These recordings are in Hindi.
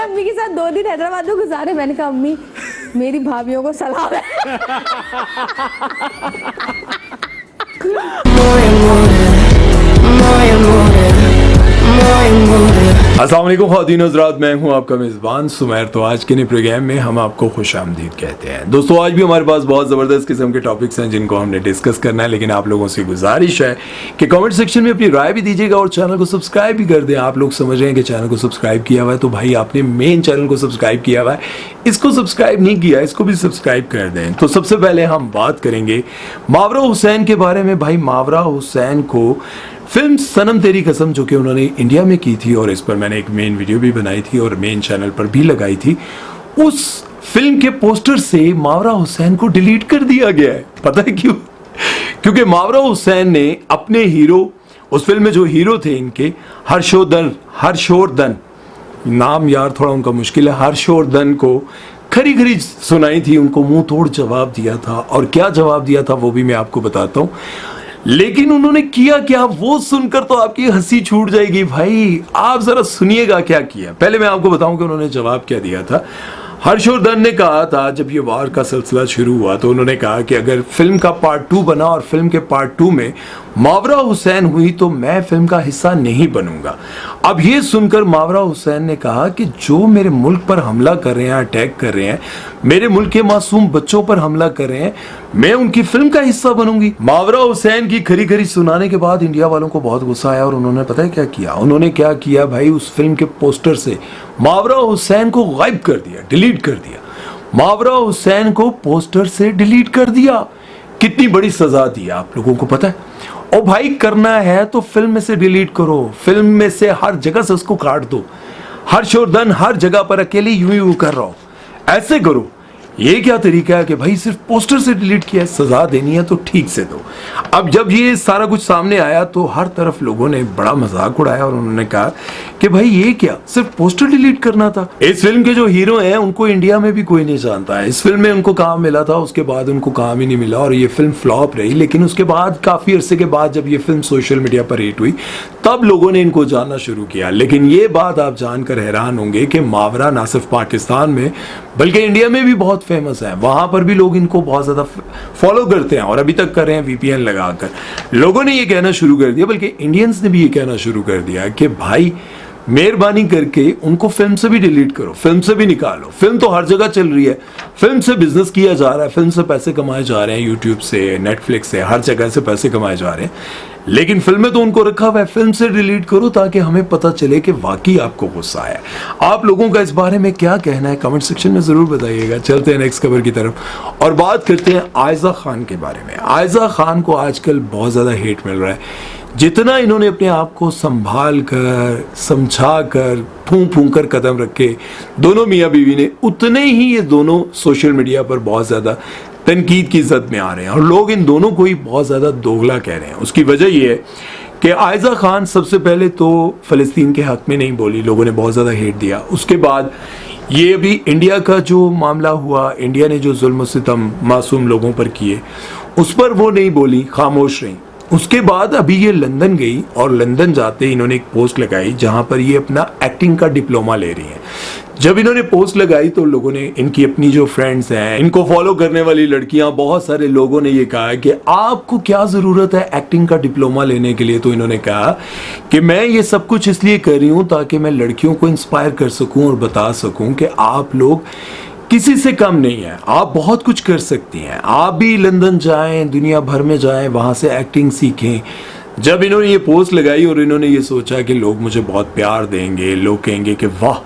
अम्मी के साथ 2 दिन हैदराबाद में गुजारे। मैंने कहा अम्मी मेरी भाभीियों को सलाम है। अस्सलाम वालेकुम ख़वातीन हज़रात, मैं हूं आपका मेज़बान सुमैर। तो आज के नए प्रोग्राम में हम आपको खुशामदीद कहते हैं। दोस्तों आज भी हमारे पास बहुत ज़बरदस्त किस्म के टॉपिक्स हैं जिनको हमने डिस्कस करना है, लेकिन आप लोगों से गुजारिश है कि कमेंट सेक्शन में अपनी राय भी दीजिएगा और चैनल को सब्सक्राइब भी कर दें। आप लोग समझ रहे हैं कि चैनल को सब्सक्राइब किया हुआ है, तो भाई आपने मेन चैनल को सब्सक्राइब किया हुआ है, इसको सब्सक्राइब नहीं किया, इसको भी सब्सक्राइब कर दें। तो सबसे पहले हम बात करेंगे मावरा हुसैन के बारे में। भाई मावरा हुसैन को फिल्म सनम तेरी कसम जो कि उन्होंने इंडिया में की थी, और इस पर मैंने एक मेन वीडियो भी बनाई थी और मेन चैनल पर भी लगाई थी, उस फिल्म के पोस्टर से मावरा हुसैन को डिलीट कर दिया गया है। पता है क्यों? क्योंकि मावरा हुसैन ने अपने हीरो, उस फिल्म में जो हीरो थे इनके हर्षवर्धन, नाम यार थोड़ा उनका मुश्किल है, हर्षवर्धन को खरी खरी सुनाई थी, उनको मुंह तोड़ जवाब दिया था। और क्या जवाब दिया था वो भी मैं आपको बताता हूँ, लेकिन उन्होंने किया क्या वो सुनकर तो आपकी हंसी छूट जाएगी। भाई आप जरा सुनिएगा क्या किया। पहले मैं आपको बताऊं कि उन्होंने जवाब क्या दिया था। हर्षवर्धन ने कहा था, जब ये वार का सिलसिला शुरू हुआ तो उन्होंने कहा कि अगर फिल्म का पार्ट 2 बना और फिल्म के पार्ट 2 में मावरा हुसैन हुई तो मैं फिल्म का हिस्सा नहीं बनूंगा। अब ये सुनकर मावरा हुसैन ने कहा कि जो मेरे मुल्क पर हमला कर रहे हैं, अटैक कर रहे हैं, मेरे मुल्क के मासूम बच्चों पर हमला कर रहे हैं, मैं उनकी फिल्म का हिस्सा बनूंगी। मावरा हुसैन की खरी खरी सुनाने के बाद इंडिया वालों को बहुत गुस्सा आया और उन्होंने पता है क्या किया? उन्होंने क्या किया भाई, उस फिल्म के पोस्टर से मावरा हुसैन को गायब कर दिया, डिलीट कर दिया। मावरा हुसैन को पोस्टर से डिलीट कर दिया। कितनी बड़ी सजा दी आप लोगों को पता है? और भाई करना है तो फिल्म में से डिलीट करो, फिल्म में से हर जगह से उसको काट दो। हर्षवर्धन हर जगह पर अकेले यूं कर रहा हो, ऐसे करो। ये क्या तरीका है कि भाई सिर्फ पोस्टर से डिलीट किया है? सजा देनी है तो ठीक से दो। अब जब ये सारा कुछ सामने आया तो हर तरफ लोगों ने बड़ा मजाक उड़ाया और उन्होंने कहा कि भाई ये क्या, सिर्फ पोस्टर डिलीट करना था। इस फिल्म के जो हीरो हैं उनको इंडिया में भी कोई नहीं जानता है। इस फिल्म में उनको काम मिला था, उसके बाद उनको काम ही नहीं मिला और ये फिल्म फ्लॉप रही। लेकिन उसके बाद काफी अरसे के बाद जब ये फिल्म सोशल मीडिया पर हिट हुई तब लोगों ने इनको जानना शुरू किया। लेकिन ये बात आप जानकर हैरान होंगे कि मावरा ना सिर्फ पाकिस्तान में बल्कि इंडिया में भी बहुत फेमस है। वहां पर भी लोग इनको बहुत ज्यादा फॉलो करते हैं और अभी तक कर रहे हैं वीपीएन लगाकर। लोगों ने ये कहना शुरू कर दिया, बल्कि इंडियंस ने भी ये कहना शुरू कर दिया कि भाई मेहरबानी करके उनको फिल्म से भी डिलीट करो, फिल्म से भी निकालो। फिल्म तो हर जगह चल रही है, फिल्म से बिजनेस किया जा रहा है, फिल्म से पैसे कमाए जा रहे हैं, यूट्यूब से, नेटफ्लिक्स से, हर जगह से पैसे कमाए जा रहे हैं। लेकिन फिल्में तो उनको रखा हुआ है, फिल्म से डिलीट करो ताकि हमें पता चले कि वाकई आपको गुस्सा है। आप लोगों का इस बारे में क्या कहना है कमेंट सेक्शन में जरूर बताइएगा। चलते हैं नेक्स्ट खबर की तरफ और बात करते हैं आयजा खान के बारे में। आयजा खान को आजकल बहुत ज्यादा हेट मिल रहा है। जितना इन्होंने अपने आप को संभाल कर, समझा कर, फूंक फूंक कर कदम रखे दोनों मियाँ बीवी ने, उतने ही ये दोनों सोशल मीडिया पर बहुत ज्यादा तनकीद की जद में आ रहे हैं और लोग इन दोनों को ही बहुत ज्यादा दोगला कह रहे हैं। उसकी वजह यह है कि आयजा खान सबसे पहले तो फलस्तीन के हक में नहीं बोली, लोगों ने बहुत ज्यादा हेट दिया। उसके बाद ये अभी इंडिया का जो मामला हुआ, इंडिया ने जो जुल्म सितम मासूम लोगों पर किए, उस पर वो नहीं बोली, खामोश रही। उसके बाद अभी ये लंदन गई और लंदन जाते इन्होंने एक पोस्ट लगाई जहां पर ये अपना एक्टिंग का डिप्लोमा ले रही हैं। जब इन्होंने पोस्ट लगाई तो लोगों ने, इनकी अपनी जो फ्रेंड्स हैं, इनको फॉलो करने वाली लड़कियां, बहुत सारे लोगों ने ये कहा कि आपको क्या जरूरत है एक्टिंग का डिप्लोमा लेने के लिए। तो इन्होंने कहा कि मैं ये सब कुछ इसलिए कर रही हूं ताकि मैं लड़कियों को इंस्पायर कर सकूं और बता सकूं कि आप लोग किसी से कम नहीं है, आप बहुत कुछ कर सकती हैं। आप भी लंदन जाएं, दुनिया भर में जाएं, वहां से एक्टिंग सीखें। जब इन्होंने ये पोस्ट लगाई और इन्होंने ये सोचा कि लोग मुझे बहुत प्यार देंगे, लोग कहेंगे कि वाह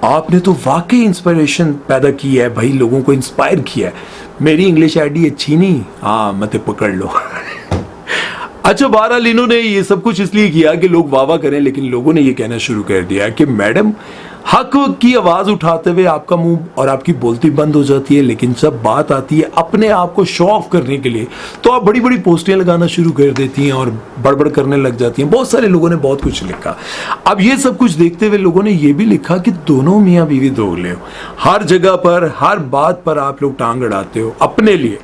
आपने तो वाकई इंस्पिरेशन पैदा की है भाई, लोगों को इंस्पायर किया है। मेरी इंग्लिश आईडी अच्छी नहीं, हाँ मत पकड़ लो। अच्छा बहरहाल इन्होंने ये सब कुछ इसलिए किया कि लोग वाह वाह करें, लेकिन लोगों ने ये कहना शुरू कर दिया कि मैडम हक की आवाज उठाते हुए आपका मुंह और आपकी बोलती बंद हो जाती है, लेकिन जब बात आती है अपने आप को शो ऑफ करने के लिए तो आप बड़ी बड़ी पोस्टें लगाना शुरू कर देती हैं और बड़बड़ करने लग जाती हैं। बहुत सारे लोगों ने बहुत कुछ लिखा। अब ये सब कुछ देखते हुए लोगों ने ये भी लिखा कि दोनों मियाँ बीवी दोगले हो, हर जगह पर हर बात पर आप लोग टांग अड़ाते हो अपने लिए,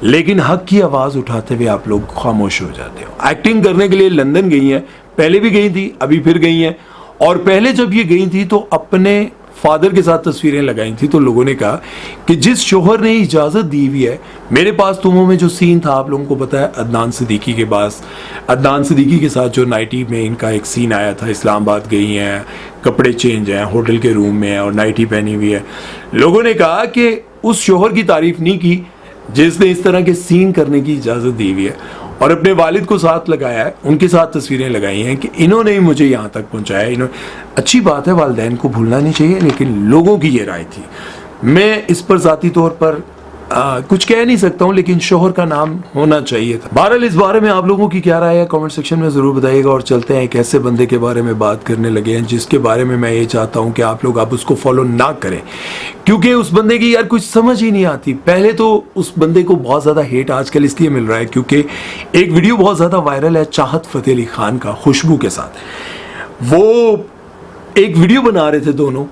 लेकिन हक की आवाज उठाते हुए आप लोग खामोश हो जाते हो। एक्टिंग करने के लिए लंदन गई हैं, पहले भी गई थी, अभी फिर गई हैं। और पहले जब ये गई थी तो अपने फादर के साथ तस्वीरें लगाई थी तो लोगों ने कहा कि जिस शोहर ने इजाज़त दी हुई है, मेरे पास तुमों में जो सीन था आप लोगों को पता है, अदनान सिद्दीकी के पास, अदनान सिद्दीकी के साथ जो नाइटी में इनका एक सीन आया था, इस्लामाबाद गई हैं, कपड़े चेंज हैं, होटल के रूम में है और नाइटी पहनी हुई है। लोगों ने कहा कि उस शोहर की तारीफ नहीं की जिसने इस तरह के सीन करने की इजाज़त दी हुई है, और अपने वालिद को साथ लगाया है, उनके साथ तस्वीरें लगाई हैं कि इन्होंने ही मुझे यहाँ तक पहुँचाया। इन्होंने, अच्छी बात है, वालिदैन को भूलना नहीं चाहिए, लेकिन लोगों की ये राय थी। मैं इस पर ज़ाती तौर पर कुछ कह नहीं सकता हूँ, लेकिन शोहर का नाम होना चाहिए था। बहरहाल इस बारे में आप लोगों की क्या राय है कमेंट सेक्शन में ज़रूर बताइएगा। और चलते हैं एक ऐसे बंदे के बारे में बात करने लगे हैं जिसके बारे में मैं ये चाहता हूँ कि आप लोग अब उसको फॉलो ना करें, क्योंकि उस बंदे की यार कुछ समझ ही नहीं आती। पहले तो उस बंदे को बहुत ज़्यादा हेट आजकल इसलिए मिल रहा है क्योंकि एक वीडियो बहुत ज़्यादा वायरल है चाहत फ़तेह अली खान का खुशबू के साथ। वो एक वीडियो बना रहे थे, दोनों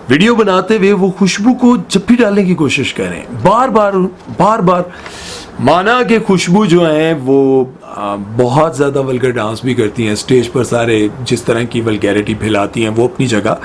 वीडियो बनाते हुए वो खुशबू को जप्पी डालने की कोशिश कर रहे हैं, बार बार माना कि खुशबू जो है वो बहुत ज़्यादा वल्गर डांस भी करती हैं स्टेज पर, सारे जिस तरह की वल्गैरिटी फैलाती हैं वो अपनी जगह,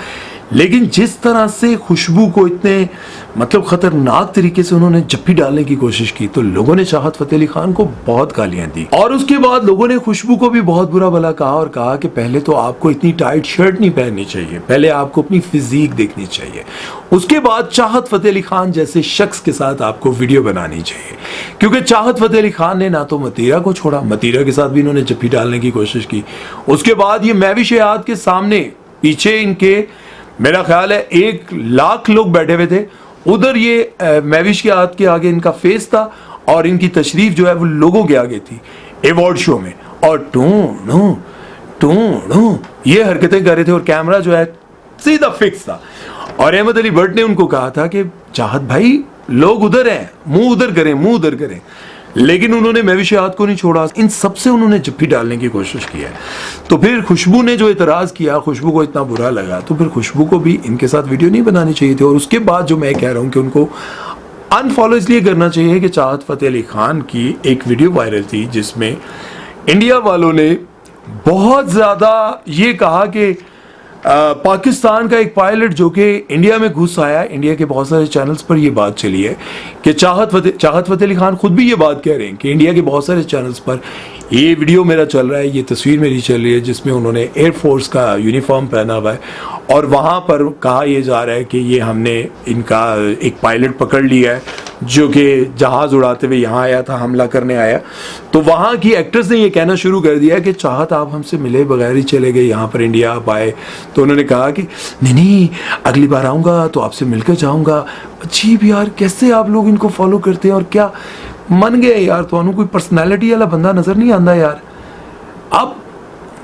लेकिन जिस तरह से खुशबू को इतने मतलब ख़तरनाक तरीके से उन्होंने जप्पी डालने की कोशिश की तो लोगों ने चाहत फ़तेह अली खान को बहुत गालियाँ दी। और उसके बाद लोगों ने खुशबू को भी बहुत बुरा भला कहा और कहा कि पहले तो आपको इतनी टाइट शर्ट नहीं पहननी चाहिए, पहले आपको अपनी फिजीक देखनी चाहिए, उसके बाद चाहत फ़तेह अली खान जैसे शख्स के साथ आपको वीडियो बनानी चाहिए। क्योंकि चाहत फ़तेह अली खान ने ना तो मतीरा को छोड़ा, मतीरा के साथ भी इन्होंने जप्पी डालने की कोशिश की। उसके बाद ये महविश हयात के सामने पीछे इनके मेरा ख्याल है 1 लाख लोग बैठे हुए थे, उधर ये महविश के हाथ के आगे इनका फेस था और इनकी तशरीफ जो है वो लोगों के आगे थी अवार्ड शो में, और टू ये हरकतें कर रहे थे और कैमरा जो है सीधा फिक्स था। और अहमद अली भट्ट ने उनको कहा था कि चाहत भाई लोग उधर हैं, मुंह उधर करें, लेकिन उन्होंने महविश हयात को नहीं छोड़ा। इन सबसे उन्होंने जप्पी डालने की कोशिश की है। तो फिर खुशबू ने जो इतराज़ किया, खुशबू को इतना बुरा लगा, तो फिर खुशबू को भी इनके साथ वीडियो नहीं बनानी चाहिए थी। और उसके बाद जो मैं कह रहा हूँ कि उनको अनफॉलो इसलिए करना चाहिए कि चाहत फ़तेह अली खान की एक वीडियो वायरल थी जिसमें इंडिया वालों ने बहुत ज़्यादा ये कहा कि पाकिस्तान का एक पायलट जो कि इंडिया में घुस आया, इंडिया के बहुत सारे चैनल्स पर ये बात चली है कि चाहत फ़तेह अली खान खुद भी ये बात कह रहे हैं कि इंडिया के बहुत सारे चैनल्स पर ये वीडियो मेरा चल रहा है, ये तस्वीर मेरी चल रही है जिसमें उन्होंने एयरफोर्स का यूनिफॉर्म पहना हुआ है और वहाँ पर कहा यह जा रहा है कि ये हमने इनका एक पायलट पकड़ लिया है जो कि जहाज़ उड़ाते हुए यहाँ आया था, हमला करने आया। तो वहाँ की एक्ट्रेस ने ये कहना शुरू कर दिया कि चाहत आप हमसे मिले बगैर ही चले गए, यहाँ पर इंडिया आप आए। तो उन्होंने कहा कि नहीं अगली बार आऊँगा तो आपसे मिलकर जाऊँगा। अजीब यार, कैसे आप लोग इनको फॉलो करते हैं और क्या मन गए यार, तो कोई पर्सनैलिटी वाला बंदा नज़र नहीं आता यार। अब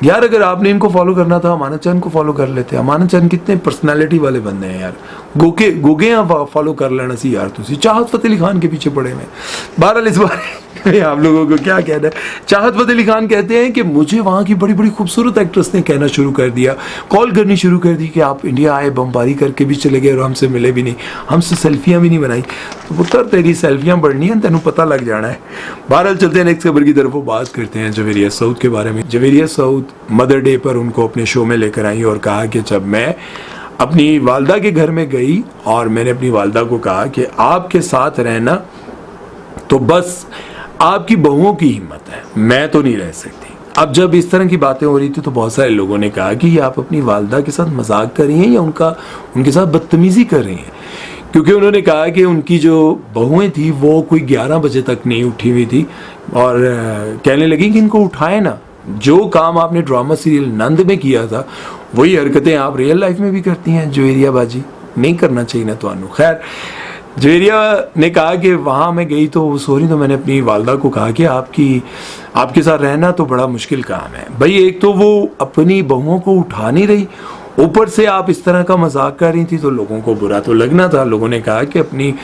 यार अगर आपने इनको फॉलो करना था अमानत चंद को फॉलो कर लेते। अमानत चंद कितने पर्सनैलिटी वाले बंदे हैं यार, गोगे यहाँ फॉलो कर लेना सी यार। तुसी चाहत फ़तेह अली खान के पीछे पड़े हैं। बहरहाल इस बार आप लोगों को क्या कहना है। चाहत फ़तेह अली खान कहते हैं कि मुझे वहाँ की बड़ी बड़ी खूबसूरत एक्ट्रेस ने कहना शुरू कर दिया, कॉल करनी शुरू कर दी कि आप इंडिया आए, बमबारी करके भी चले गए और हमसे मिले भी नहीं, हमसे सेल्फियाँ भी नहीं बनाई। तो पुत्र तेरी सेल्फियाँ बढ़नी है, तेनों पता लग जाना है। बहरहाल चलते हैं नेक्स्ट खबर की तरफ, वो बात करते हैं जवेरिया सऊद के बारे में। जवेरिया सऊद मदर डे पर उनको अपने शो में लेकर आई और कहा कि जब मैं अपनी वालदा के घर में गई और मैंने अपनी वालदा को कहा कि आपके साथ रहना तो बस आपकी बहुओं की हिम्मत है, मैं तो नहीं रह सकती। अब जब इस तरह की बातें हो रही थी तो बहुत सारे लोगों ने कहा कि ये आप अपनी वालदा के साथ मजाक कर रही हैं या उनके साथ बदतमीज़ी कर रही हैं, क्योंकि उन्होंने कहा कि उनकी जो बहुएं थी वो कोई 11 बजे तक नहीं उठी हुई थी और कहने लगी कि इनको उठाए ना, जो काम आपने ड्रामा सीरियल नंद में किया था वही हरकतें आप रियल लाइफ में भी करती हैं। जवेरिया बाजी नहीं करना चाहिए ना तो। खैर जवेरिया ने कहा कि वहाँ मैं गई तो सॉरी, तो मैंने अपनी वालदा को कहा कि आपके साथ रहना तो बड़ा मुश्किल काम है भाई। एक तो वो अपनी बहुओं को उठा नहीं रही, ऊपर से आप इस तरह का मजाक कर रही थी तो लोगों को बुरा तो लगना था। लोगों ने कहा कि अपनी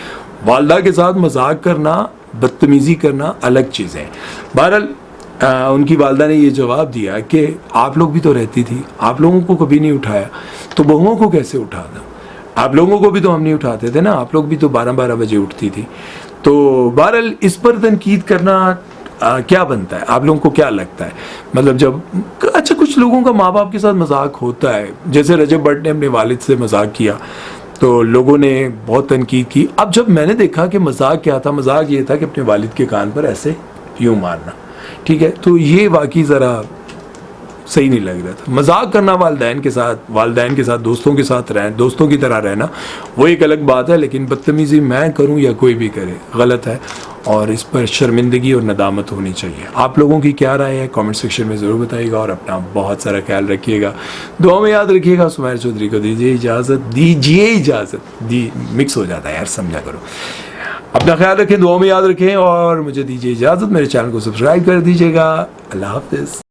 वालदा के साथ मजाक करना, बदतमीज़ी करना अलग चीज़ है। बहरहाल उनकी वालदा ने ये जवाब दिया कि आप लोग भी तो रहती थी, आप लोगों को कभी नहीं उठाया तो बहुओं को कैसे उठा दो, आप लोगों को भी तो हम नहीं उठाते थे ना, आप लोग भी तो 12-12 बजे उठती थी। तो बहरहाल इस पर तनकीद करना क्या बनता है, आप लोगों को क्या लगता है? मतलब जब अच्छा कुछ लोगों का माँ बाप के साथ मजाक होता है, जैसे रजब भट्ट ने अपने वालिद से मजाक किया तो लोगों ने बहुत तनकीद की। अब जब मैंने देखा कि मजाक क्या था, मजाक ये था कि अपने वालिद के कान पर ऐसे यूं मारना, ठीक है, तो ये वाकई ज़रा सही नहीं लग रहा था। मजाक करना वालिदैन के साथ दोस्तों के साथ दोस्तों की तरह रहना वो एक अलग बात है, लेकिन बदतमीज़ी मैं करूं या कोई भी करे गलत है, और इस पर शर्मिंदगी और नदामत होनी चाहिए। आप लोगों की क्या राय है कमेंट सेक्शन में ज़रूर बताइएगा, और अपना बहुत सारा ख्याल रखिएगा, दुआ में याद रखिएगा। सुमैर चौधरी को दीजिए इजाज़त, मिक्स हो जाता है यार, समझा करो। अपना ख्याल रखें, दुआ में याद रखें, और मुझे दीजिए इजाज़त। मेरे चैनल को सब्सक्राइब कर दीजिएगा। अल्लाह हाफ़िज़।